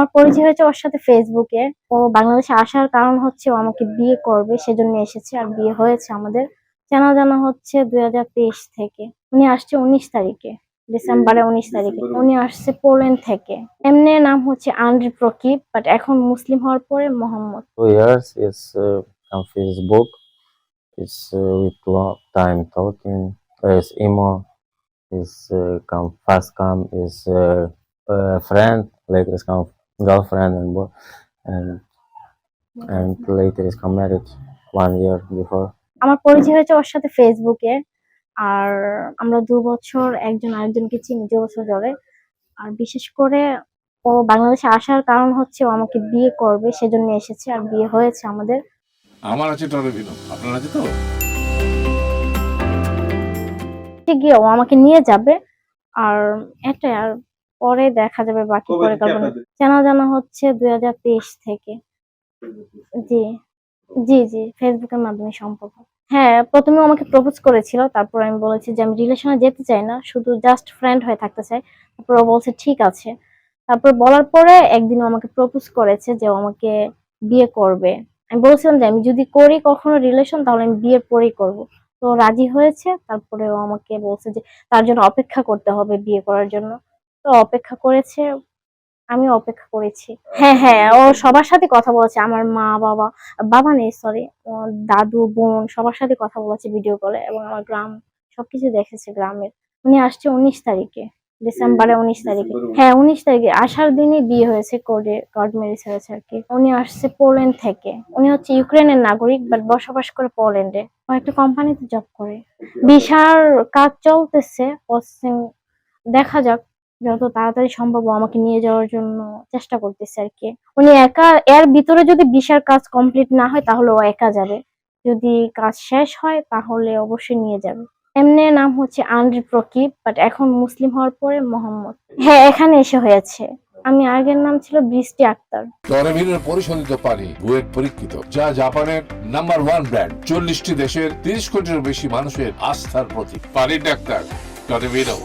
আমার পরিচয় হয়েছে ওর সাথে ফেসবুকে। ও বাংলাদেশে আসার কারণ হচ্ছে ও আমাকে বিয়ে করবে, সেজন্য এসেছে। আর বিয়ে হয়েছে আমাদের। জানা জানা হচ্ছে 2023 থেকে। উনি আসছে 19 তারিখে, ডিসেম্বরে 19 তারিখে। উনি আসছে পোল্যান্ড থেকে। এমনি নাম হচ্ছে আন্দ্রি প্রকিপ, বাট এখন মুসলিম হওয়ার পরে Mohammad. 2 years is on Facebook. It's with long time talking. Is emo. Is come is friend. Later is come girlfriend and and later is come married 1 year before. আমার পরিচয় হয়েছে ওর সাথে ফেসবুকে। আর আমরা 2 বছর একজন আরেকজনকে চিনি, 2 বছর ধরে। আর বিশেষ করে ও বাংলাদেশে আসার কারণ হচ্ছে ও আমাকে বিয়ে করবে, সেজন্য এসেছে। আর বিয়ে হয়েছে আমাদের। আমার আছে টরবিনো, আপনার আছে তো? গিয়ে ও আমাকে নিয়ে যাবে। আর এটাই। আর পরে দেখা যাবে বাকি পরিকল্পনা। জানা জানা হচ্ছে 2023 থেকে। জি জি জি, ফেসবুকের মাধ্যমে সম্পর্ক। হ্যাঁ, প্রথমে আমাকে প্রপোজ করেছিল। তারপর আমি বলেছি যে আমি রিলেশনে যেতে চাই না, শুধু জাস্ট ফ্রেন্ড হয়ে থাকতে চাই। তারপর ও বলছে ঠিক আছে। তারপর বলার পরে একদিন ও আমাকে প্রপোজ করেছে যে ও আমাকে বিয়ে করবে। আমি বলছিলাম যে আমি যদি করি কখনো রিলেশন, তাহলে আমি বিয়ের পরেই করব। তো রাজি হয়েছে। তারপরে ও আমাকে বলছে যে তার জন্য অপেক্ষা করতে হবে বিয়ে করার জন্য। তো অপেক্ষা করেছে, আমি অপেক্ষা করেছি। হ্যাঁ হ্যাঁ, ও সবার সাথে কথা বলেছে। আমার মা বাবা, বাবা নেই সরি, দাদু বোন সবার সাথে কথা বলেছে ভিডিও কলে। এবং আমার গ্রাম সবকিছু দেখেছে গ্রামের। উনি আসছে 19 তারিখে, ডিসেম্বরে 19 তারিখে। হ্যাঁ, 19 তারিখে আসার দিনই বিয়ে হয়েছে, কোর্ট ম্যারেজ হয়েছে আর কি। উনি আসছে পোল্যান্ড থেকে। উনি হচ্ছে ইউক্রেনের নাগরিক, বাট বসবাস করে পোল্যান্ডে। ও একটা কোম্পানিতে জব করে। ভিসার কাজ চলতেছে, প্রসেসিং। দেখা যাক, যত তাড়াতাড়ি সম্ভব ও আমাকে নিয়ে যাওয়ার জন্য চেষ্টা করতেছে আর কি। উনি একা, এর ভিতরে যদি ভিসার কাজ কমপ্লিট না হয় তাহলে ও একা যাবে। যদি কাজ শেষ হয় তাহলে অবশ্যই নিয়ে যাবে। এমনি নাম হচ্ছে আন্দ্রি প্রকিপ, বাট এখন মুসলিম হওয়ার পরে মোহাম্মদ। হ্যাঁ, এখানে এসে হয়েছে। আমি আগের নাম ছিল বৃষ্টি আক্তার। টরবিনোর পরিশোধিত পানি বুয়েট পরীক্ষিত, যা জাপানের নাম্বার 1 ব্র্যান্ড। 40টি দেশের 30 কোটিরও বেশি মানুষের আস্থার প্রতীক। পানির ডাক্তার টরবিনো।